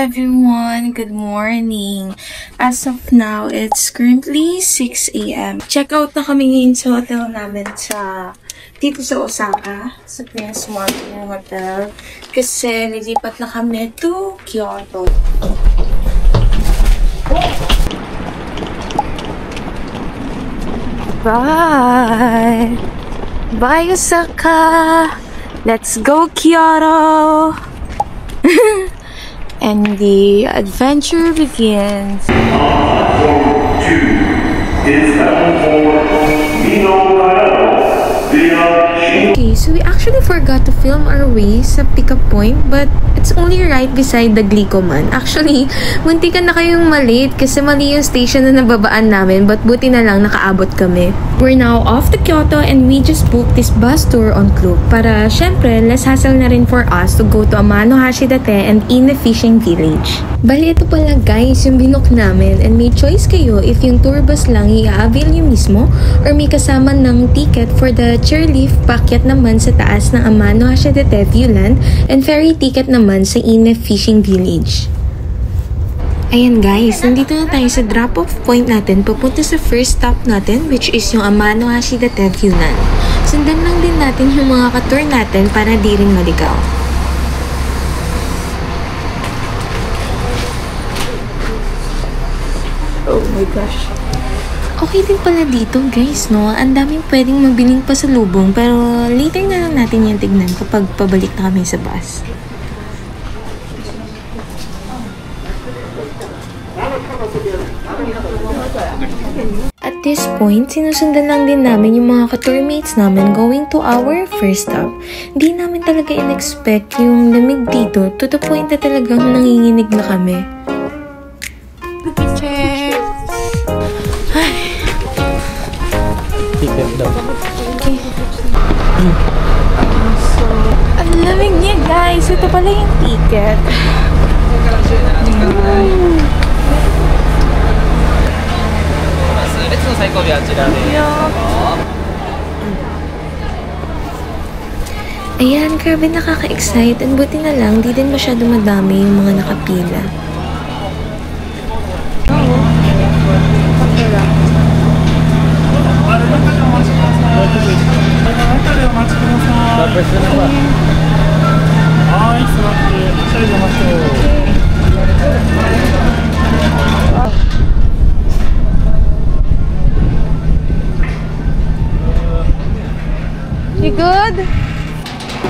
everyone! Good morning! As of now, it's currently 6 a.m. Check out na kami ngayon sa hotel namin dito sa Osaka, sa Prince Martin Hotel. Kasi lilipat na kami to Kyoto. Bye! Bye, Osaka! Let's go, Kyoto! And the adventure begins. 2 is bound for Mino. Okay, so we actually forgot to film our way sa pickup point, but it's only right beside the Glicoman. Actually, muntikan na kayong malate kasi mali yung station na nababaan namin, but buti na lang nakaabot kami. We're now off to Kyoto and we just booked this bus tour on Klook para syempre less hassle na rin for us to go to Amano Hashidate and Ine Fishing Village. Bali, ito pala guys yung binook namin, and may choice kayo if yung tour bus lang i-avail nyo mismo or may kasama ng ticket for the chairlift packet naman sa taas ng Amano Hashidate Viewland and ferry ticket naman sa Ine Fishing Village. Ayan guys, nandito na tayo sa drop-off point natin papunta sa first stop natin, which is yung Amano Hashidate Viewland. Sundan lang din natin yung mga ka-tour natin para di rin maligaw. Oh my gosh. Okay din pala dito guys, no? Ang daming pwedeng mabiling pasalubong, pero later na lang natin yung tignan kapag pabalik na kami sa bus. At this point, sinusundan lang din namin yung mga ka-tourmates namin going to our first stop. Hindi namin talaga in-expect yung lamig dito, to the point na talagang nanginginig na kami. Okay. So, ang lamig niya guys. Ito pala yung ticket. Ayan, grabe nakaka-excite. And buti na lang, di din masyado madami yung mga nakapila. You good?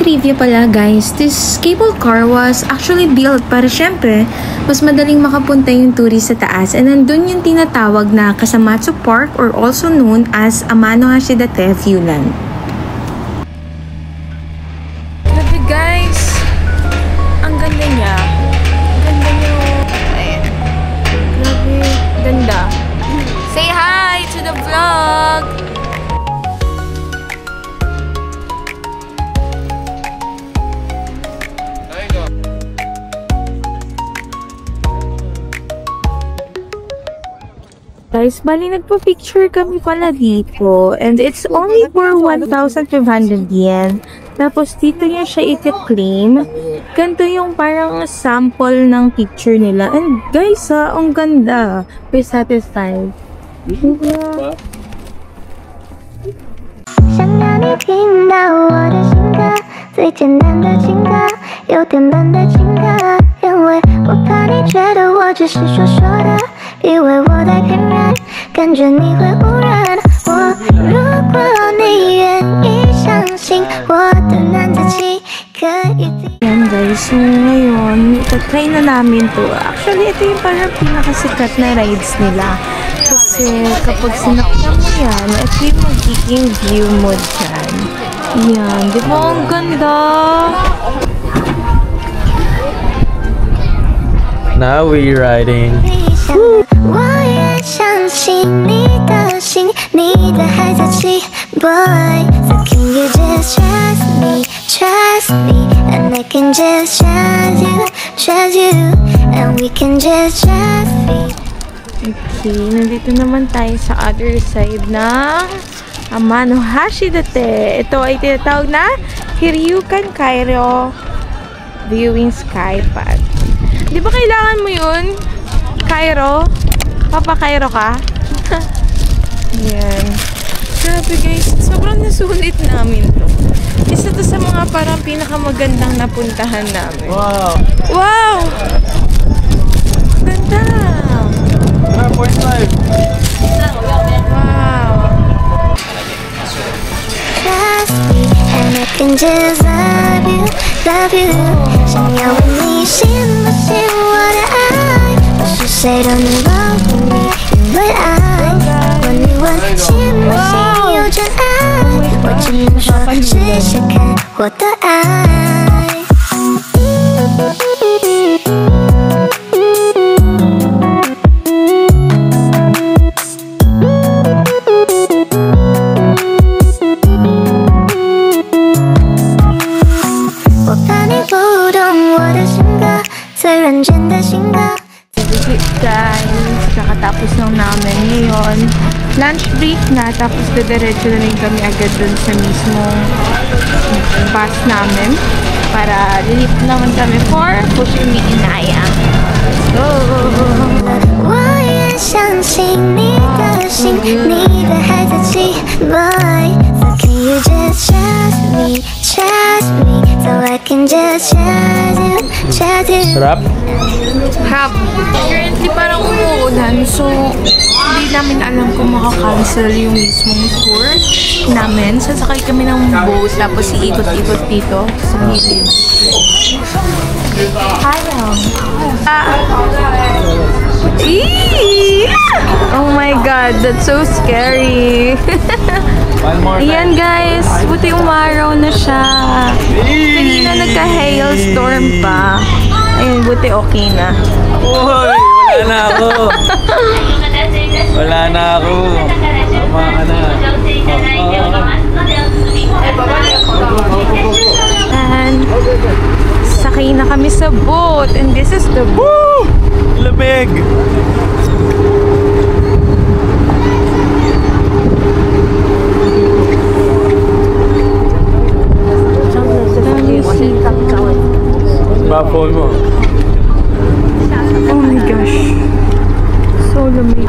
Trivia pala guys, this cable car was actually built para syempre mas madaling makapunta yung tourist sa taas, and nandun yung tinatawag na Kasamatsu Park, or also known as Amano Hashidate Viewland. Grabe guys, ang ganda niya. Ganda niyo. Ayan. Grabe, ganda. Say hi to the vlog! Guys, bali nagpa-picture kami pala dito, and it's only for 1,500 yen. Tapos dito niya siya i-claim. Ganito yung parang sample ng picture nila. And guys, ang ganda. We're satisfied. Yeah. 想让你听到我的情歌，最简单的情歌，有点笨的情歌，因为我怕你觉得我只是说说的，以为我在骗人，感觉你会误认我。如果你愿意相信我的男子气可以。Yan guys, so ngayon, itatry na namin to. Actually, ito yung parang pinakasikat na rides nila. Kasi kapag sinakyan mo yan, ito yung magiging view mo dyan. Yan, di ba ang ganda? Now we're riding. Woo! 我也相信你的心，你的孩子气 boy. So can you just trust me, and I can just trust you, and we can just trust me. Okay, nandito naman tayo sa other side ng Amano Hashidate. Ito ay tinatawag na Hiryukan Kairyo Viewing Skypad. Di ba kailangan mo yun? Cairo? Papa Cairo ka? Yan. Grabe guys, sobrang nasulit namin to. Isa to sa mga parang pinakamagandang napuntahan namin. Wow! Wow! Ganda! 1.5. Wow! Trust me, and I can just love you, love you. 想要问你信不信我的爱，不是谁都能保护你，因为爱。问你问信不信有真爱，我只能说试试看我的爱。我怕你不懂我的性格，最认真的性格。 Guys, kakatapos lang namin ngayon. Lunch break na, tapos diretso na rin kami agad dun sa mismong bus namin para lilip naman kami for Fushimi Inaya. Let's go! 我也相信你的心，你的还在期待。So can you just trust me, trust me, so I can just trust you, trust you. Sarap? Crap. Currently parang umuulan, so hindi namin alam kung makakancel yung mismong tour namin. Sasakay kami ng boat, tapos iikot-ikot dito sa gilid. Ayaw. Oh my god, that's so scary. One more time. Ayan guys, buti umaraw na siya. Kanina nagka-hailstorm pa. Ayun, buti okay na. Uy! Wala na ako! Wala na ako! Tama ka na. And sakay na kami sa boat. And this is the boat. Lamig! Ba phone mo? Oh my gosh. So lamig.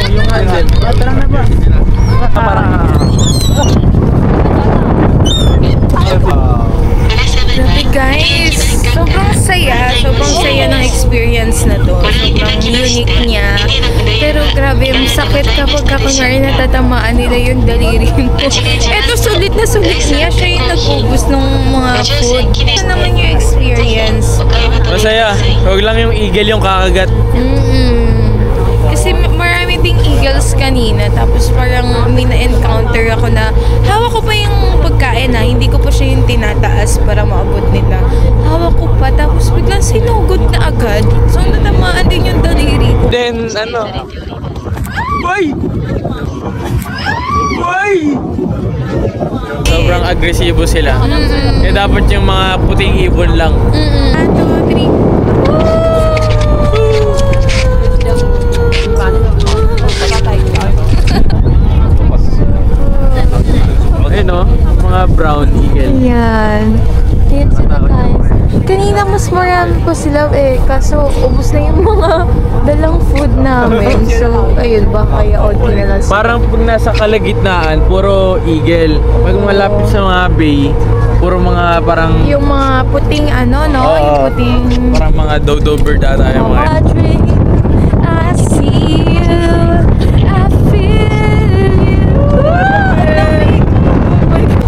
Yung handle. Parang na ba? Grabe guys. Sobrang saya ng experience na to. Sobrang unique niya. Pero grabe, yung sakit kapag kunwari natatamaan nila yung daliri mo. Eto, sulit na sulit niya. Siya yung nag-ubos ng mga food. Ito naman yung experience. Masaya. Huwag lang yung eagle yung kakagat. Kasi marami ding eagles kanina. Tapos parang may na-encounter ako na hawak ko pa yung pagkain na. Hindi ko pa siya yung tinataas para maabot nila. Hawak ko pa. Tapos biglang sinugod na agad. So natamaan din yung daliri ko. Then, ano? Boy! Boy! Sobrang agresibo sila. Kaya dapat yung mga puting ibon lang. 1, 2, 3. Okay, no? Mga brown eagle. Ayan. Ayan sila guys. Kanina mas marami pa sila kaso ubos na yung mga dalang food namin. So, ayun ba, kaya okay na lang sila. Parang pag nasa kalagitnaan, puro eagle. Pag malapit sa mga bay, puro mga parang... Yung mga puting ano, no? Yung puting... Parang mga dodo bird ata yung mga... Patrick, I see you, I feel you. Ang lamig. Oh my God.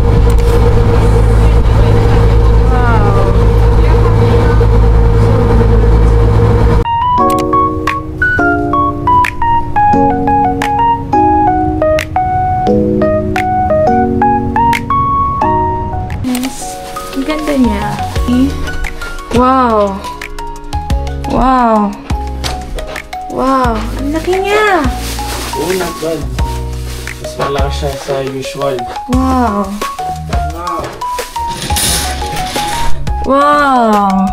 Wow. Yes. Ang ganda niya. Wow. Wow. Wow. Ang laki niya. Oh, not bad. Mas malaki siya sa usual. Wow. Wow.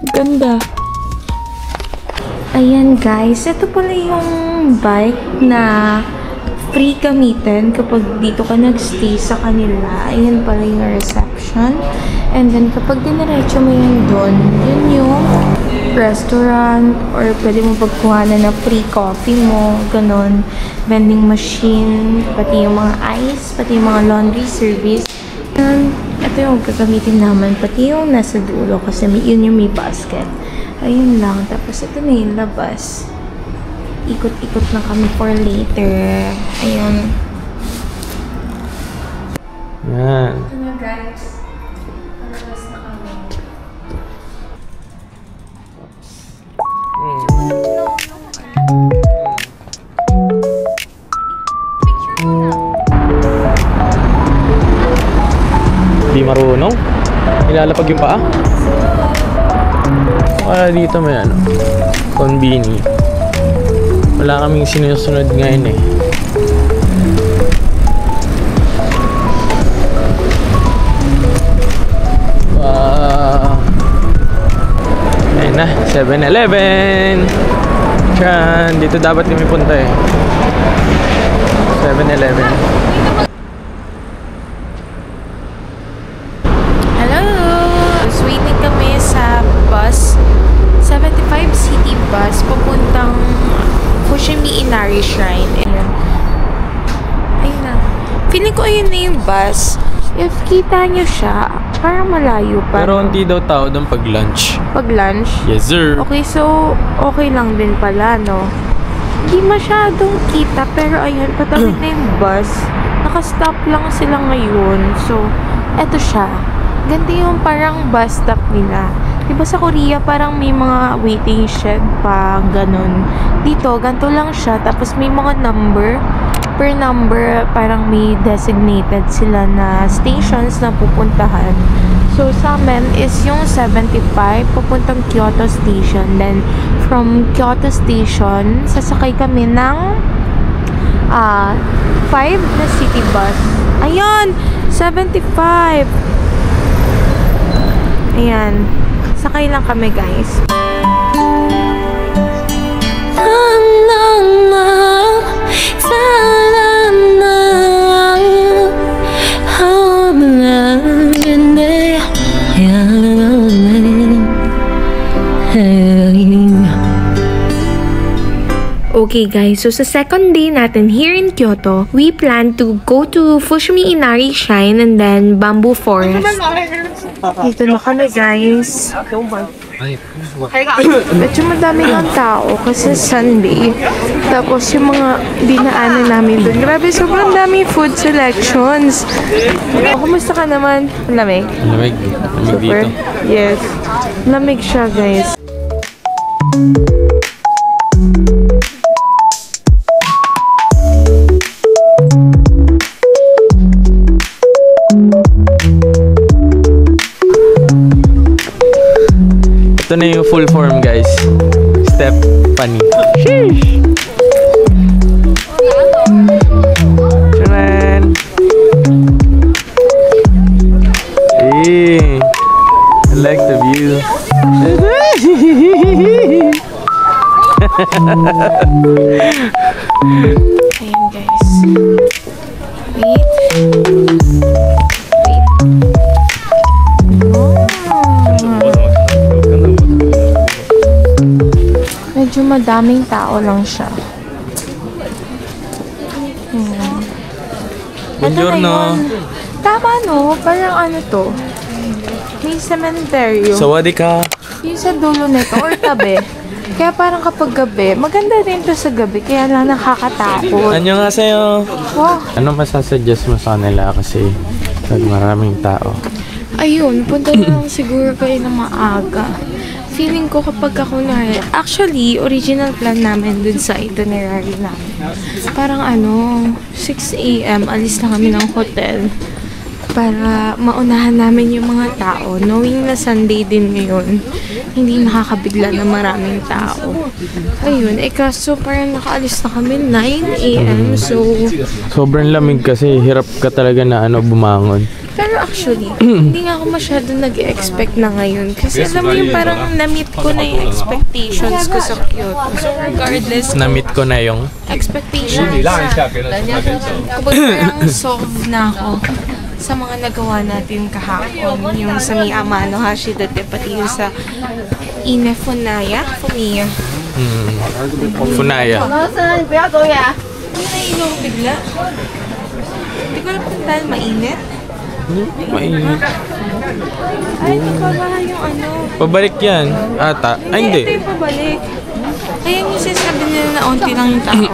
Ganda. Ayan guys, ito pala yung bike na free gamitin kapag dito ka nagstay sa kanila. Ayan pala yung reception. And then, kapag diniretso mo yun doon, yun yung restaurant or pwede mo pagkuhanan na free coffee mo, ganon. Vending machine, pati yung mga ice, pati yung mga laundry service. And ito yung gagamitin naman, pati yung nasa dulo kasi yun yung may basket. Ayun lang. Tapos ito na yung labas. Ikot-ikot na kami for later. Ayun. Yan. Ito na guys. Palabas na kami. Di marunong. Nilalapag yung paa. Kaya dito may ano, konbini. Wala kaming sinusunod ngayon eh. Ayun na, 7-Eleven. Diyan, dito dapat kami punta eh. 7-Eleven. Hello! Waiting kami sa bus. 75 city bus papuntang Fushimi Inari Shrine. Ayun. Ayun na. Feeling ko ayun na yung bus. If kita nyo siya, parang malayo pa. Pero hindi daw tao doon pag lunch. Pag lunch? Yes sir. Okay, so okay lang din pala, no? Hindi masyadong kita, pero ayun, patawid na yung bus. Nakastop lang sila ngayon. So, eto siya. Ganito yung parang bus stop nila. Diba sa Korea, parang may mga waiting shed pa, ganun. Dito, ganito lang siya. Tapos may mga number. Per number, parang may designated sila na stations na pupuntahan. So, sa amin is yung 75, pupuntang Kyoto Station. Then, from Kyoto Station, sasakay kami ng 5 na city bus. Ayun! 75! Ayan. Sakay lang kami, guys. Okay guys, so sa second day natin here in Kyoto, we plan to go to Fushimi Inari Shrine and then Bamboo Forest. Dito na kami guys. Medyo madami ng tao kasi Sunday. Tapos yung mga dinaanan namin doon. Grabe, sobrang dami food selections. Kumusta ka naman? Lamig? Lamig. Lamig dito. Yes. Lamig siya guys. Ito na yung full form guys. Stephanie. Sheesh! Charan! Hey! I like the view. Ayan guys. Wait. Medyo madaming tao lang siya. Buongiorno. Tama no? Parang ano to? May cementerio. Sawadee ka. Yung sa dulo nito or tabi. Kaya parang kapag gabi, maganda rin to sa gabi. Kaya lang nakakatakot. Anyo nga sa'yo. Wow. Ano masasuggest mo sa kanila kasi pag maraming tao? Ayun, punta na lang siguro kayo ng maaga. Feeling ko kapag ako na... Actually, original plan namin dun sa itinerary namin. Parang 6 AM, alis na kami ng hotel. para maunahan namin yung mga tao. Knowing na Sunday din ngayon, hindi nakakabigla na maraming tao. Ayun, kaso parang nakaalis na kami 9 AM. So, Sobrang lamig kasi hirap ka talaga na bumangon. pero actually, hindi nga ako masyado nag-expect na ngayon. Kasi alam mo yung parang na-meet ko na yung expectations ko sa Kyoto. So regardless, Na-meet ko na yung expectations kumbaga parang solve na ako sa mga nagawa natin kahapon. Yung sa Miyamano Hashidate, pati yung sa Ine Funaya. Fumiya. Funaya. Hindi nainom bigla. Hindi ko alam kung dahil mainit. Mainit. Ay, ito pa ba yung ano? Pabalik yan. Ata. Ay, hindi. Ito yung pabalik. Ayan yung sinasabi nila na onti lang yung tao.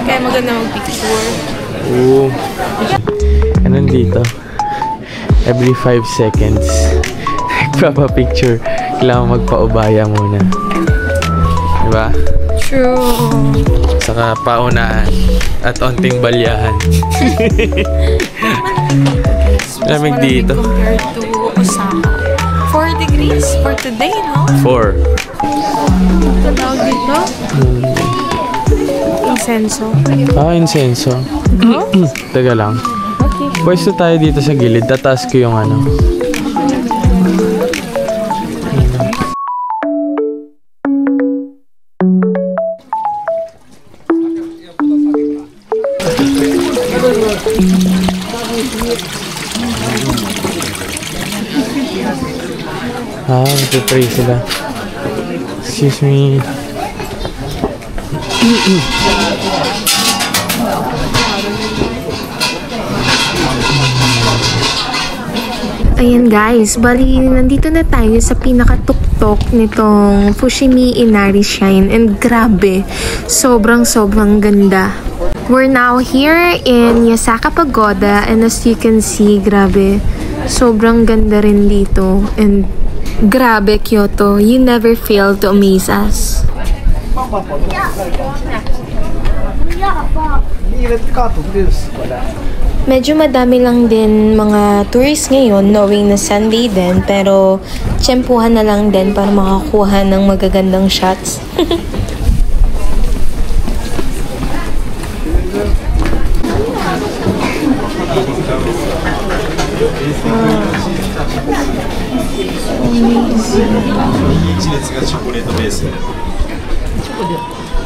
Kaya maganda mag-picture. Oo. Ganun dito. Every 5 seconds. Nagpapapicture. Kailangan magpaubaya muna. Diba? True. Saka paunahan. At onting balyahan. Lamig dito. Compared to Osaka. 4 degrees for today, no? 4. Ito tawag dito? Insenso. Insenso. Oh? Taga lang. Okay. Pwesto tayo dito sa gilid. Tataas ko yung Nagpipray sila. Excuse me. Ayan guys, bali nandito na tayo sa pinakatuktok nitong Fushimi Inari Shrine and grabe, sobrang ganda. We're now here in Yasaka Pagoda and as you can see, grabe, sobrang ganda rin dito and grabe Kyoto, you never fail to amaze us. Medyo madami lang din mga tourists ngayon knowing na Sunday din pero tsempuhan na lang din para makakuha ng magagandang shots.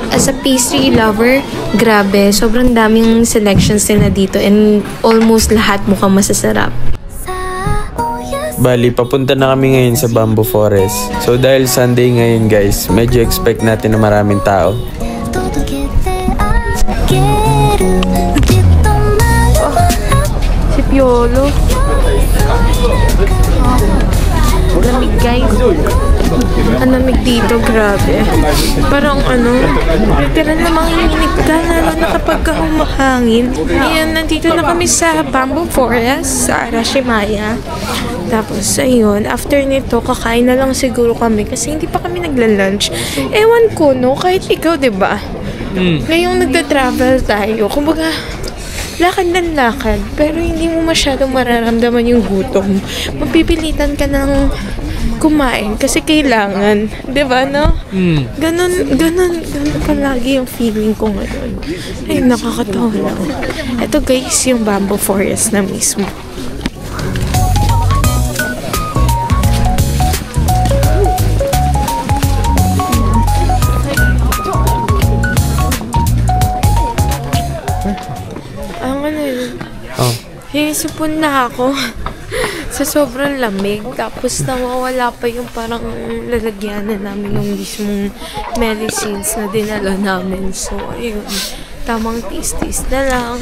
As a pastry lover, grabe, sobrang daming selections nila dito and almost lahat mukhang masasarap. Bali, papunta na kami ngayon sa Bamboo Forest. So dahil Sunday ngayon guys, medyo expect natin na maraming tao. Si Piolo. Lamig guys. Ang lamig dito, grabe. Parang literal namang hininig ka, lalo na kapag humahangin. Ayan, nandito na kami sa Bamboo Forest, sa Arashimaya. Tapos, ayun, after nito, kakain na lang siguro kami kasi hindi pa kami nagla-lunch. Ewan ko, no? Kahit ikaw, diba? Ngayong nagda-travel tayo, kumbaga, lakad ng lakad, pero hindi mo masyadong mararamdaman yung gutom. Mapipilitan ka ng kumain kasi kailangan, 'di ba, no? Ganun palagi yung feeling ko ngayon. Ay, nakakatawa lang. Ito guys, yung Bamboo Forest na mismo. Sinisipon na ako sa sobrang lamig. Tapos nawawala pa yung parang lalagyanan namin yung mismong medicines na dinala namin. So, ayun. Tamang tis-tis na lang.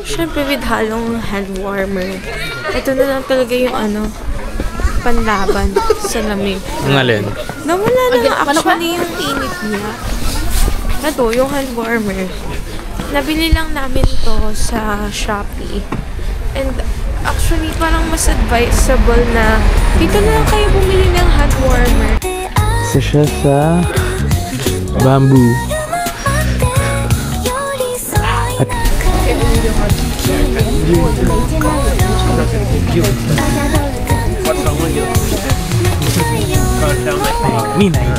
Siyempre with halong hand warmer. Ito na lang talaga yung panlaban sa lamig. Ang alin? Nawala na lang actually yung init niya. Ito, yung hand warmer. Nabili lang namin to sa Shopee. And actually, parang mas advisable na dito na lang kayo bumili ng hand warmer. Isa siya sa bamboo. Ninay.